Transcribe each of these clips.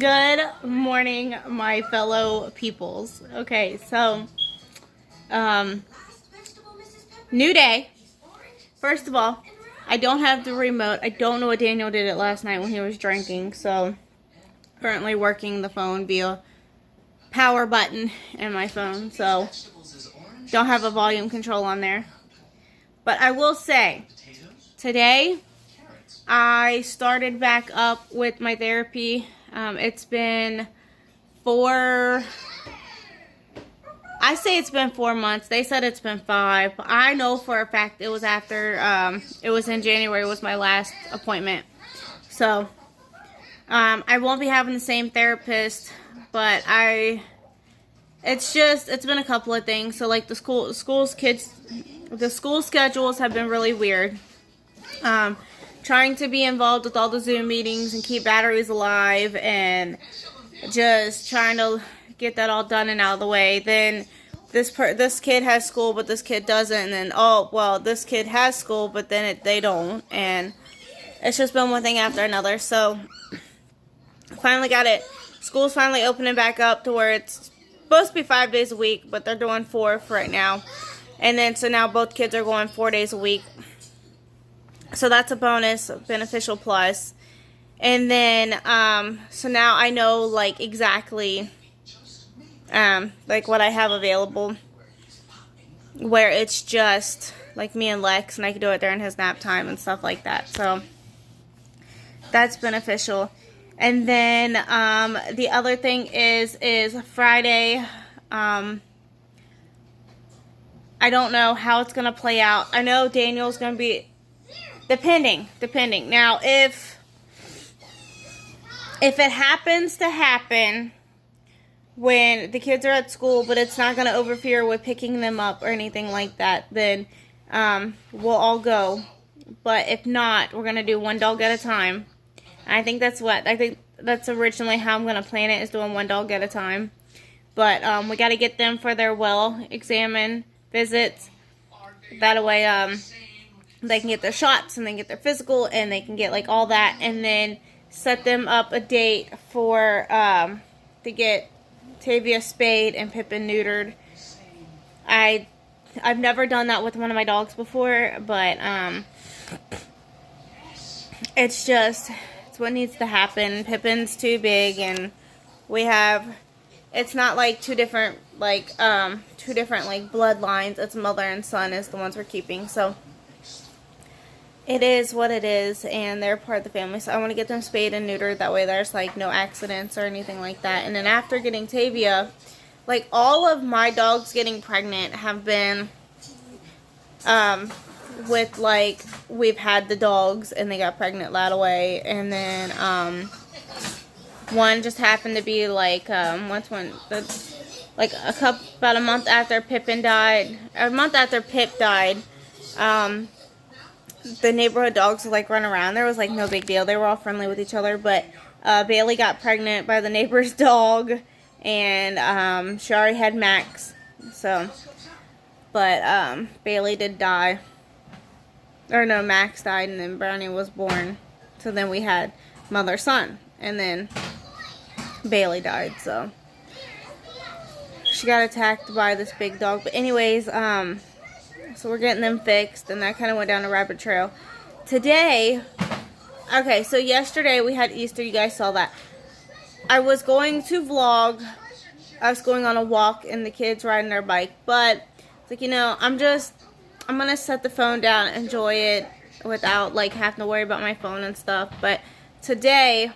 Good morning, my fellow peoples. Okay, so, new day. First of all, I don't have the remote. I don't know what Daniel did it last night when he was drinking, so currently working the phone via power button in my phone, so don't have a volume control on there. But I will say, today I started back up with my therapy. It's been I say it's been 4 months. They said it's been 5. But I know for a fact it was after, it was in January was my last appointment. So, I won't be having the same therapist, but it's been a couple of things. So like the school schedules have been really weird. Trying to be involved with all the Zoom meetings and keep batteries alive and just trying to get that all done and out of the way. Then this kid has school, but this kid doesn't. And then, oh, well, this kid has school, but then they don't. And it's just been one thing after another. So, finally got it. School's finally opening back up to where it's supposed to be 5 days a week, but they're doing 4 for right now. And then, so now both kids are going 4 days a week. So that's a bonus, a beneficial plus. And then, so now I know, like, exactly, like, what I have available. Where it's just, like, me and Lex, and I can do it during his nap time and stuff like that. So, that's beneficial. And then, the other thing is Friday, I don't know how it's going to play out. I know Daniel's going to be... Depending. Now, if it happens to happen when the kids are at school, but it's not going to interfere with picking them up or anything like that, then we'll all go. But if not, we're going to do one dog at a time. And I think that's originally how I'm going to plan it, is doing one dog at a time. But we got to get them for their well examine visits. That way, they can get their shots and then get their physical and they can get like all that, and then set them up a date for to get Tavia spayed and Pippin neutered. I've never done that with one of my dogs before, but it's what needs to happen. Pippin's too big, and it's not like two different bloodlines. It's mother and son is the ones we're keeping, so it is what it is, and they're part of the family. So I want to get them spayed and neutered. That way there's, like, no accidents or anything like that. And then after getting Tavia, like, all of my dogs getting pregnant have been, with, like, we've had the dogs and they got pregnant that way. And then, one just happened to be, like, about a month after Pippin died, or a month after Pip died, the neighborhood dogs would, like, run around. There was, like, no big deal. They were all friendly with each other. But Bailey got pregnant by the neighbor's dog. And she already had Max. So, but Bailey did die. Or no, Max died and then Brownie was born. So then we had mother-son. And then Bailey died, so she got attacked by this big dog. But anyways, so we're getting them fixed, and that kind of went down a rabbit trail. Today, okay, so yesterday we had Easter. You guys saw that. I was going to vlog. I was going on a walk, and the kids riding their bike. But, it's like, I'm going to set the phone down and enjoy it without, like, having to worry about my phone and stuff. But today,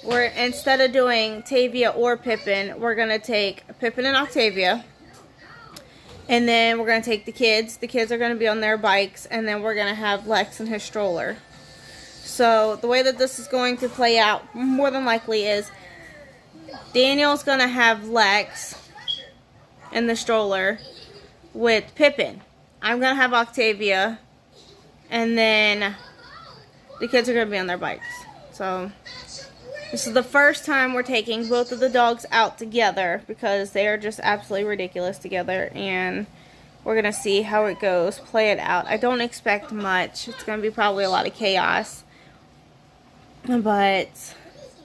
instead of doing Tavia or Pippin, we're going to take Pippin and Octavia. And then we're going to take the kids. The kids are going to be on their bikes. And then we're going to have Lex in his stroller. So, the way that this is going to play out, more than likely, is Daniel's going to have Lex in the stroller with Pippin. I'm going to have Octavia. And then the kids are going to be on their bikes. So, this is the first time we're taking both of the dogs out together because they are just absolutely ridiculous together, and we're going to see how it goes, play it out. I don't expect much. It's going to be probably a lot of chaos, but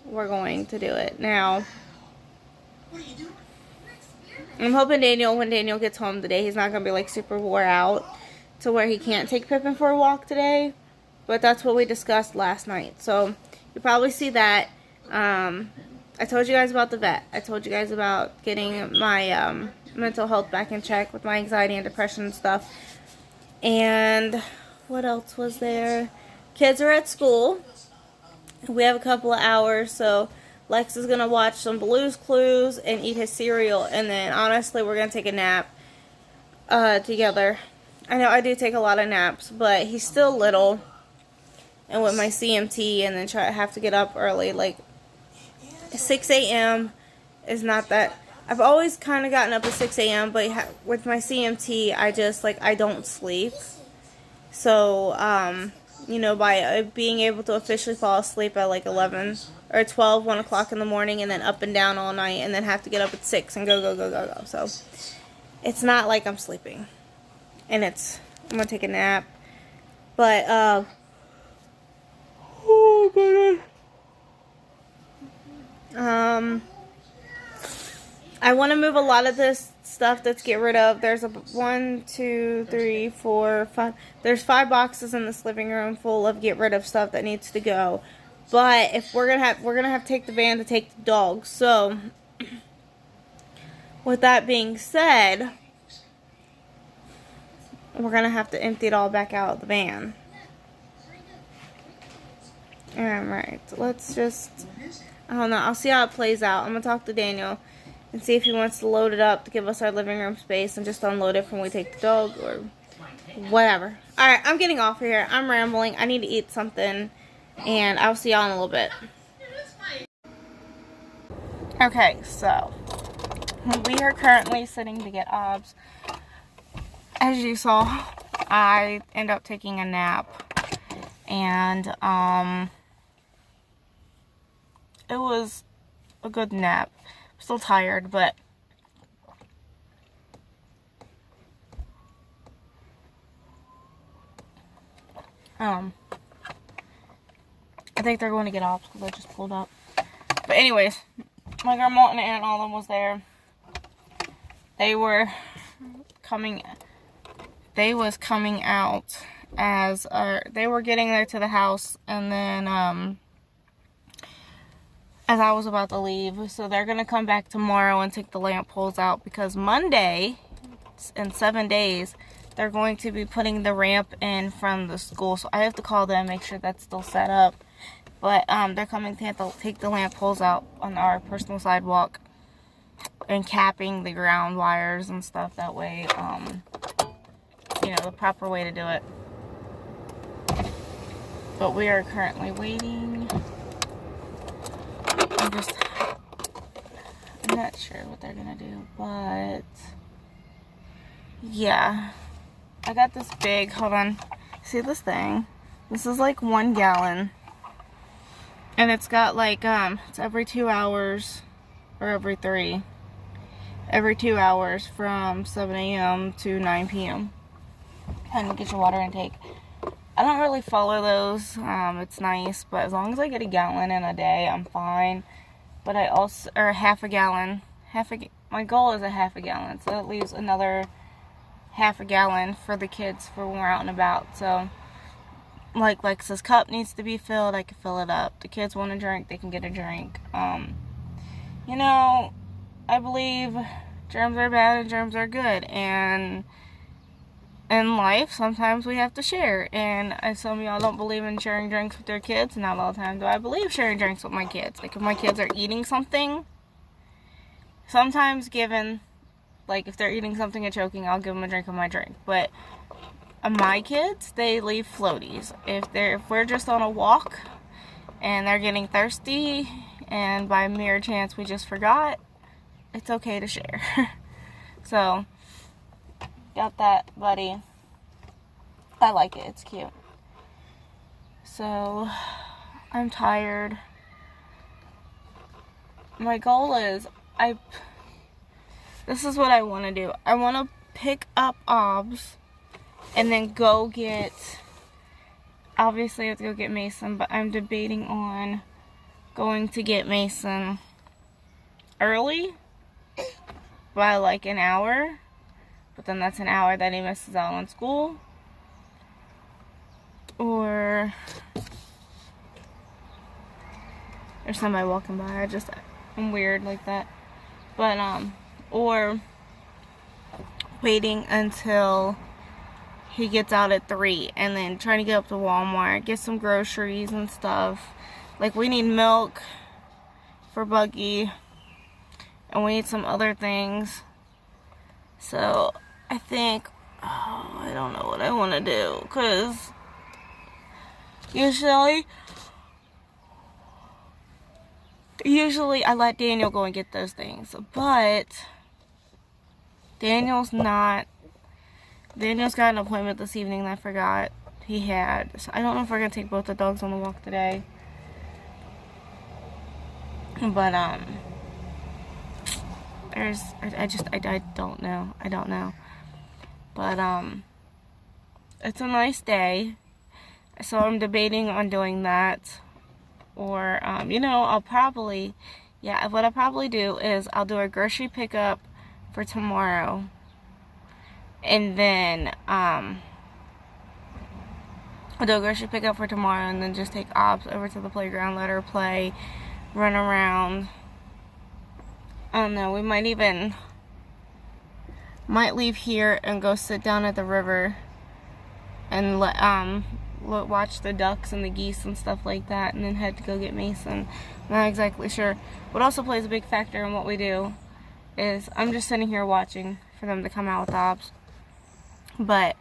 we're going to do it. Now, I'm hoping when Daniel gets home today, he's not going to be like super wore out to where he can't take Pippin for a walk today. But that's what we discussed last night. So, you'll probably see that. I told you guys about the vet. I told you guys about getting my mental health back in check with my anxiety and depression and stuff. And what else was there? Kids are at school. We have a couple of hours, so Lex is going to watch some Blue's Clues and eat his cereal. And then, honestly, we're going to take a nap together. I know I do take a lot of naps, but he's still little. And with my CMT, and then have to get up early, like 6 a.m. is not that. I've always kind of gotten up at 6 a.m., but with my CMT, I don't sleep. So, you know, by being able to officially fall asleep at like 11 or 12, 1 o'clock in the morning, and then up and down all night, and then have to get up at 6 and go. So, it's not like I'm sleeping. And I'm going to take a nap. But, oh, goodness. I want to move a lot of this stuff that's get rid of. There's 1, 2, 3, 4, 5. There's 5 boxes in this living room full of get rid of stuff that needs to go. But if we're gonna have to take the van to take the dogs. So, with that being said, we're gonna have to empty it all back out of the van. Alright, let's just, I don't know, I'll see how it plays out. I'm going to talk to Daniel and see if he wants to load it up to give us our living room space and just unload it from when we take the dog or whatever. Alright, I'm getting off of here. I'm rambling. I need to eat something, and I'll see y'all in a little bit. Okay, so we are currently sitting to get OBS. As you saw, I end up taking a nap, and it was a good nap. I'm still tired, but I think they're going to get off because I just pulled up. But anyways, my grandma and Aunt Autumn was there. They was coming out as they were getting there to the house, and then as I was about to leave. So they're going to come back tomorrow and take the lamp poles out, because Monday, in 7 days, they're going to be putting the ramp in from the school. So I have to call them, make sure that's still set up. But they're coming to have to take the lamp poles out on our personal sidewalk and capping the ground wires and stuff. That way, you know, the proper way to do it. But we are currently waiting. I'm not sure what they're gonna do, but yeah, I got this big, hold on, see this thing? This is like 1 gallon, and it's got like, it's every 2 hours, or every 3, every 2 hours from 7 a.m. to 9 p.m. Kind of get your water intake. I don't really follow those, it's nice, but as long as I get a gallon in a day, I'm fine. But I also, or half a gallon, my goal is a half a gallon, so that leaves another half a gallon for the kids for when we're out and about. So, like Lex's cup needs to be filled, I can fill it up. The kids want a drink, they can get a drink. You know, I believe germs are bad and germs are good, and in life, sometimes we have to share. And some of y'all don't believe in sharing drinks with your kids. Not all the time do I believe sharing drinks with my kids. Like, if my kids are eating something, sometimes like, if they're eating something and choking, I'll give them a drink of my drink. But my kids, they leave floaties. If we're just on a walk and they're getting thirsty, and by mere chance we just forgot, it's okay to share. So, got that, buddy. I like it. It's cute. So, I'm tired. My goal is, this is what I want to do. I want to pick up OBS and then go get, obviously I have to go get Mason, but I'm debating on going to get Mason early by like an hour, but then that's an hour that he misses out on school. Or there's somebody walking by. I'm weird like that. But or waiting until he gets out at 3 and then trying to get up to Walmart, get some groceries and stuff. Like, we need milk for Buggy, and we need some other things. So I think, I don't know what I want to do, because usually I let Daniel go and get those things, but Daniel's got an appointment this evening that I forgot he had. So I don't know if we're gonna take both the dogs on the walk today. But I don't know. But it's a nice day. So I'm debating on doing that. Or what I'll probably do is I'll do a grocery pickup for tomorrow. And then I'll do a grocery pickup for tomorrow, and then just take Ops over to the playground, let her play, run around. I don't know, we might leave here and go sit down at the river and watch the ducks and the geese and stuff like that, and then head to go get Mason. I'm not exactly sure. What also plays a big factor in what we do is I'm just sitting here watching for them to come out with Ops. But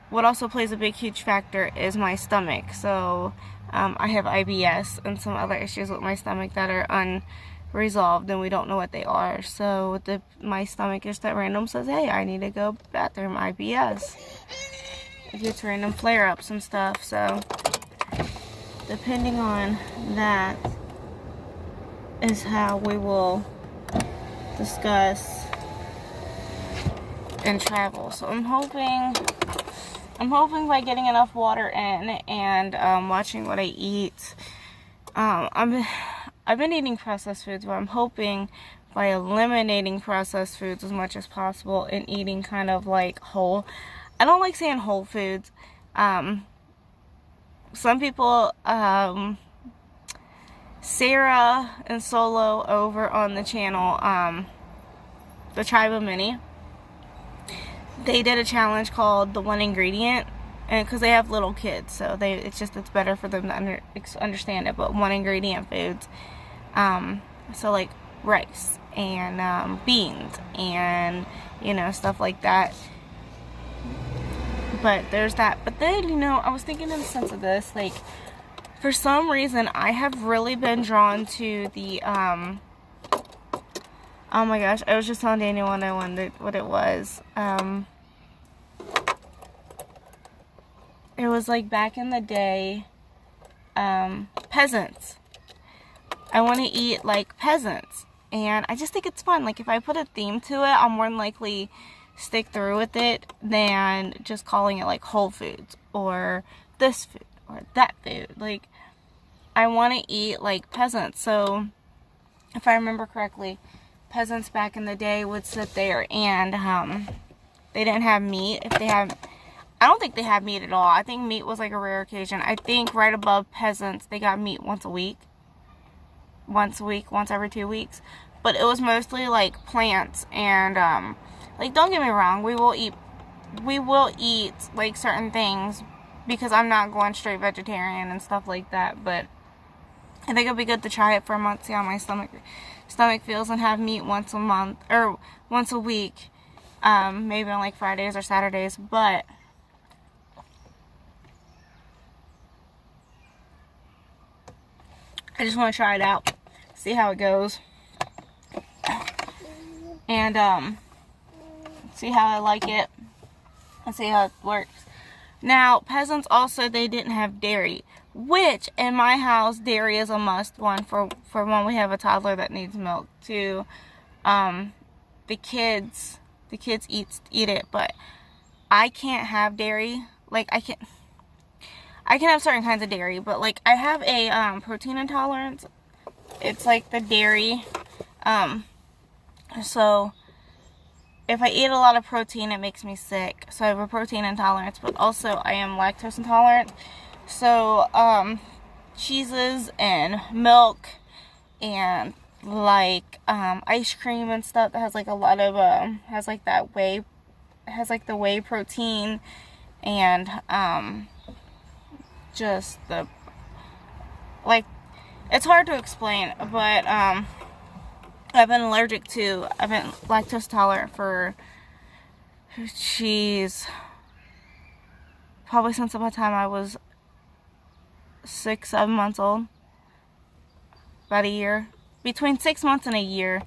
what also plays a huge factor is my stomach. So I have IBS and some other issues with my stomach that are unresolved, and we don't know what they are. So my stomach just at random says, hey, I need to go bathroom, IBS. It gets random flare-ups and stuff. So depending on that is how we will discuss and travel. So I'm hoping by getting enough water in and watching what I eat. I've been eating processed foods, but I'm hoping by eliminating processed foods as much as possible and eating kind of like whole. I don't like saying whole foods. Some people, Sarah and Solo over on the channel, the Tribe of Mini, they did a challenge called the one ingredient, and because they have little kids, so it's better for them to understand it. But one ingredient foods, so like rice and beans and stuff like that. But there's that. But then I was thinking in the sense of this, like, for some reason I have really been drawn to the oh my gosh, I was just telling Daniel when I wondered what it was. It was like back in the day, peasants. I want to eat like peasants. And I just think it's fun. Like, if I put a theme to it, I'll more than likely stick through with it than just calling it like Whole Foods or this food or that food. Like, I want to eat like peasants. So, if I remember correctly, peasants back in the day would sit there and they didn't have meat. I don't think they had meat at all. I think meat was like a rare occasion. I think right above peasants, they got meat once a week, once every 2 weeks. But it was mostly like plants and like, don't get me wrong, we will eat like certain things, because I'm not going straight vegetarian and stuff like that. But I think it'd be good to try it for a month, see how my stomach feels, and have meat once a month or once a week, maybe on like Fridays or Saturdays. But I just want to try it out, see how it goes, and see how I like it, and see how it works. Now, peasants also, they didn't have dairy, which in my house, dairy is a must. One, for when we have a toddler that needs milk. Two, the kids eat it, but I can't have dairy. Like, I can have certain kinds of dairy, but like I have a protein intolerance. It's like the dairy. So if I eat a lot of protein, it makes me sick. So I have a protein intolerance, but also I am lactose intolerant. So cheeses and milk and like ice cream and stuff that has like a lot of has like that whey, has like the whey protein, and just the, like, it's hard to explain, but I've been lactose intolerant for, jeez, probably since about the time I was 6-7 months old. About a year, between 6 months and a year.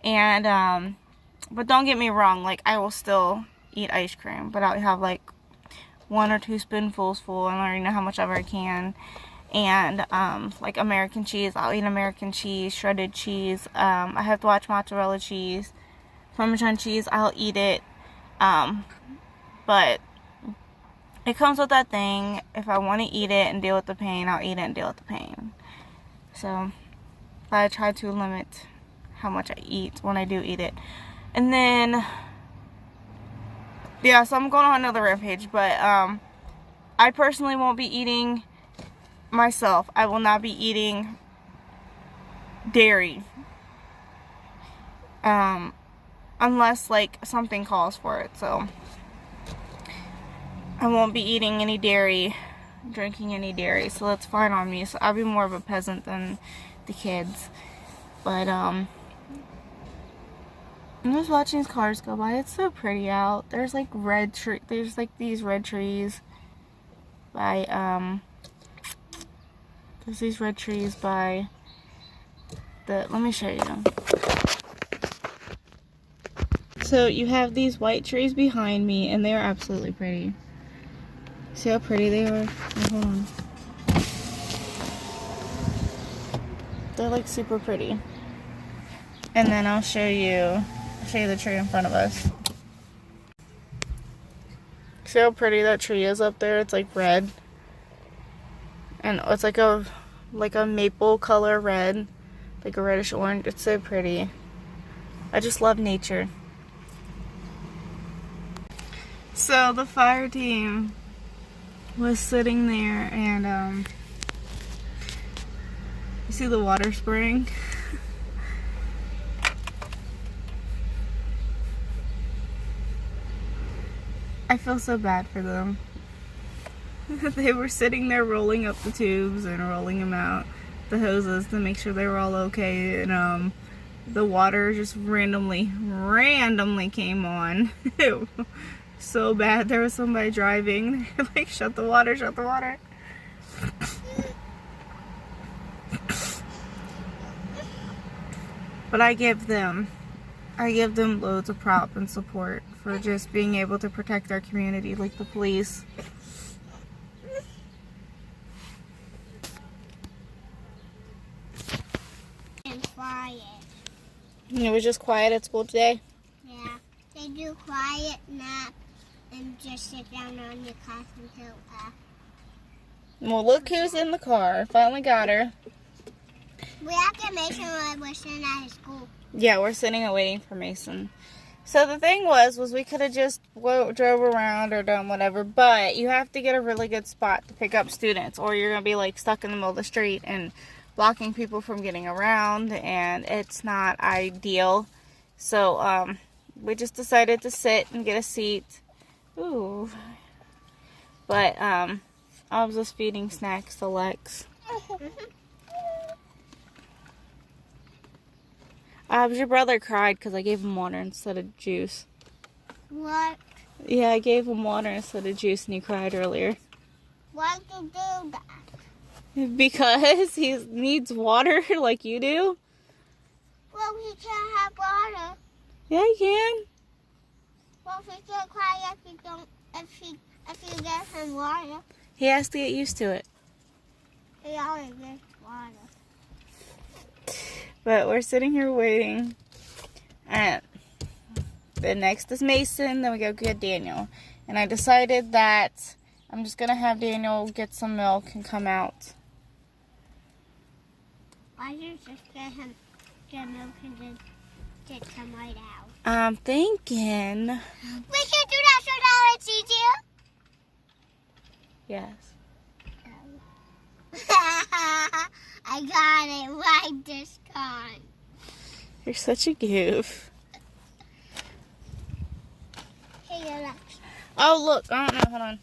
And but don't get me wrong, like I will still eat ice cream, but I'll have like 1 or 2 spoonfuls full, and I already know how much ever I can. And like American cheese, I'll eat American cheese, shredded cheese. I have to watch mozzarella cheese, Parmesan cheese. I'll eat it, but it comes with that thing. If I want to eat it and deal with the pain, I'll eat it and deal with the pain. So I try to limit how much I eat when I do eat it. And then, yeah, so I'm going on another rampage, but I personally won't be eating myself. I will not be eating dairy unless like something calls for it. So I won't be eating any dairy, drinking any dairy, so that's fine on me. So I'll be more of a peasant than the kids. But I'm just watching these cars go by. It's so pretty out. There's like there's like these red trees by there's these red trees by the, let me show you. So you have these white trees behind me, and they are absolutely pretty. See how pretty they are? Oh, hold on. They're like super pretty. And then I'll show you the tree in front of us. See how pretty that tree is up there? It's like red. And it's like a maple color red. Like a reddish orange. It's so pretty. I just love nature. So the fire team was sitting there, and you see the water spraying? I feel so bad for them. They were sitting there rolling up the tubes and rolling them out, the hoses, to make sure they were all okay, and the water just randomly came on. So bad. There was somebody driving. They're like, shut the water, shut the water. But I give them loads of prop and support for just being able to protect our community, like the police. And quiet. It was just quiet at school today? Yeah. They do quiet nap and just sit down on your couch until Well, look who's in the car. Finally got her. we have to make sure we're sitting at his school. Yeah, we're sitting and waiting for Mason. So the thing was we could have just drove around or done whatever, but you have to get a really good spot to pick up students, or you're going to be like stuck in the middle of the street and blocking people from getting around, and it's not ideal. So we just decided to sit and get a seat. Ooh. But I was just feeding snacks to Lex. Your brother cried because I gave him water instead of juice. What? Yeah, I gave him water instead of juice, and he cried earlier. Why did you do that? Because he needs water like you do. Well, he can't have water. Yeah, he can. Well, he can't cry if you give him water. He has to get used to it. He always gets water. But we're sitting here waiting. And the next is Mason, then we go get Daniel. And I decided that I'm just going to have Daniel get some milk and come out. Why don't you just get him get milk and just come right out? I'm thinking. We can do that so that it's easier. Yes. I got it right this time. You're such a goof. Here, look. Oh, look. I don't know. Hold on.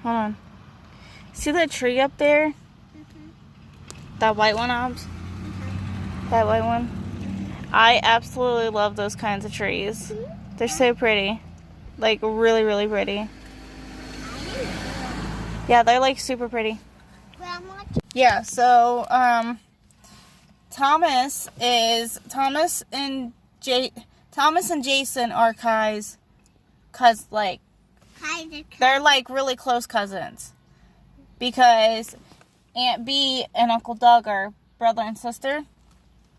Hold on. See that tree up there? That white one, Obs? That white one? I absolutely love those kinds of trees. They're so pretty. Like, really, really pretty. Yeah, they're like super pretty. Yeah, so, Thomas and Jason are they're like really close cousins. Because Aunt B and Uncle Doug are brother and sister.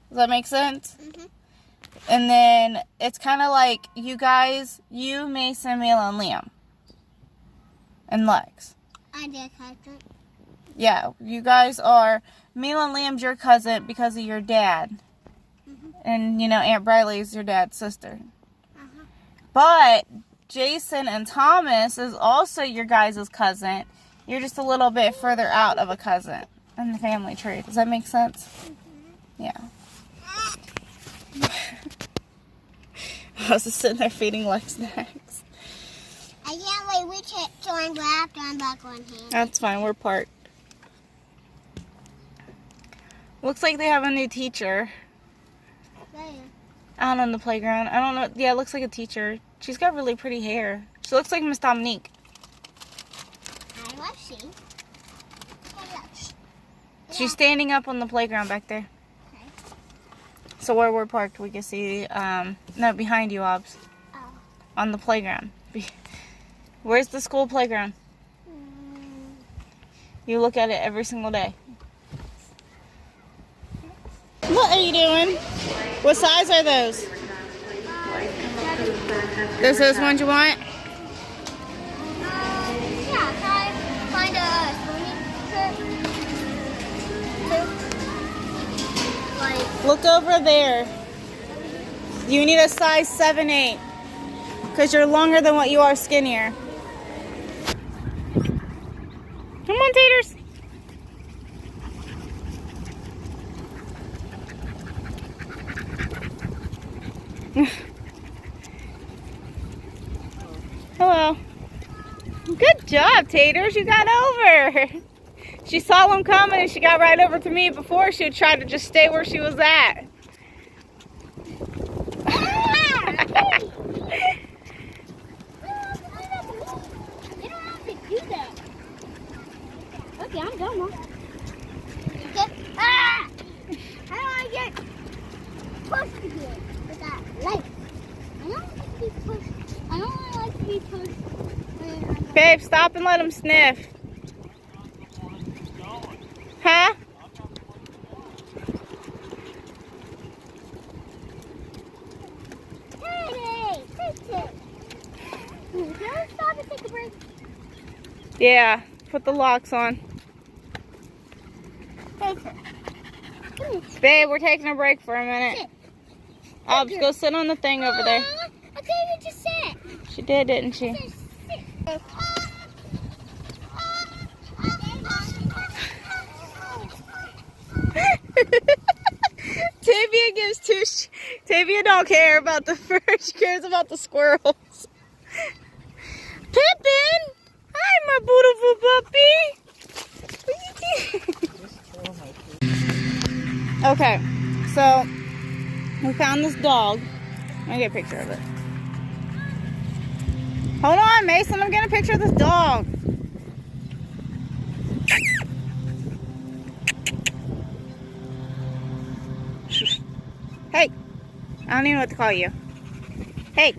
Does that make sense? Mm-hmm. And then it's kind of like you guys, you, Mason, Mila, and Liam. And Lex. I'm your cousin. Yeah, you guys are, Mila and Liam's your cousin because of your dad. Mm-hmm. And, you know, Aunt Briley's your dad's sister. Uh-huh. But Jason and Thomas is also your guys' cousin. You're just a little bit further out of a cousin in the family tree. Does that make sense? Mm-hmm. Yeah. I was just sitting there feeding Lex snacks. I can't wait. We can't join after I'm back on here. That's fine. We're parked. Looks like they have a new teacher. Where? Out on the playground. I don't know. Yeah, it looks like a teacher. She's got really pretty hair. She looks like Miss Dominique. I love she. She's standing up on the playground back there. Okay. So where we're parked, we can see, no, behind you, Obs. Oh. On the playground. Where's the school playground? You look at it every single day. What are you doing? What size are those? Those ones you want? Yeah, can I find a swimming Look over there. You need a size 7-8. Because you're longer than what you are skinnier. Come on, Taters. Hello. Good job, Taters. You got over. She saw them coming and she got right over to me before she had tried to just stay where she was at. Okay, I'm done now. Ah! How do I get pushed here with that light? I don't like to be pushed. I don't really like to be pushed. Babe, stop and let him sniff. Huh? Hey, take it. Can I stop and take a break? Yeah, put the locks on. Babe, we're taking a break for a minute. I'll just go sit on the thing over there. I can't just sit. She did, didn't she? Tavia don't care about the fur. She cares about the squirrels. Pippin! Hi, my beautiful puppy. What are you doing? Okay, so we found this dog. Let me get a picture of it. Hold on, Mason. I'm getting a picture of this dog. Hey. I don't even know what to call you. Hey.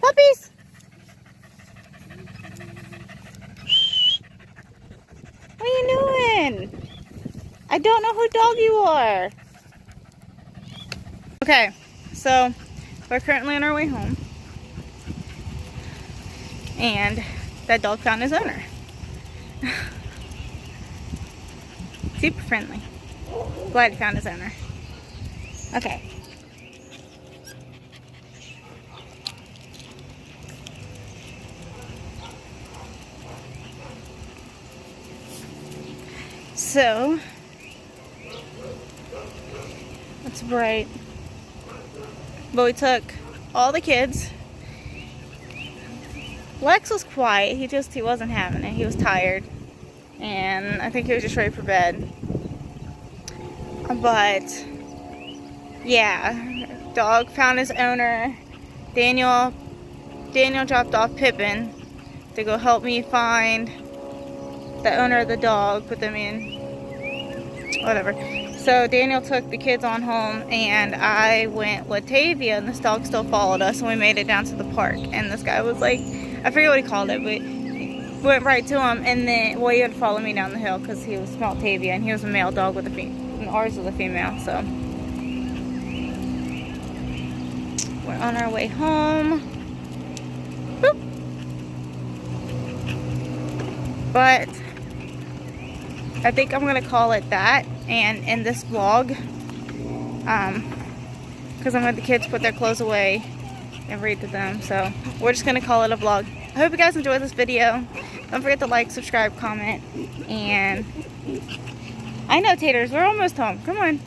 Puppies. What are you doing? I don't know who dog you are. Okay, so we're currently on our way home. And that dog found his owner. Super friendly. Glad he found his owner. Okay. So, it's bright. But we took all the kids. Lex was quiet. He wasn't having it. He was tired. And I think he was just ready for bed. But, yeah. Dog found his owner. Daniel dropped off Pippin to go help me find the owner of the dog. Put them in. Whatever. So Daniel took the kids on home, and I went with Tavia, and this dog still followed us, and we made it down to the park. And this guy was like, I forget what he called it, but went right to him, and then, well, he had to follow me down the hill because he was smelled Tavia, and he was a male dog with a female, and ours was a female, so. We're on our way home. Boop. But I think I'm gonna call it that and end this vlog, because I'm gonna let the kids put their clothes away and read to them. So we're just gonna call it a vlog. I hope you guys enjoyed this video. Don't forget to like, subscribe, comment, and I know, taters, we're almost home. Come on.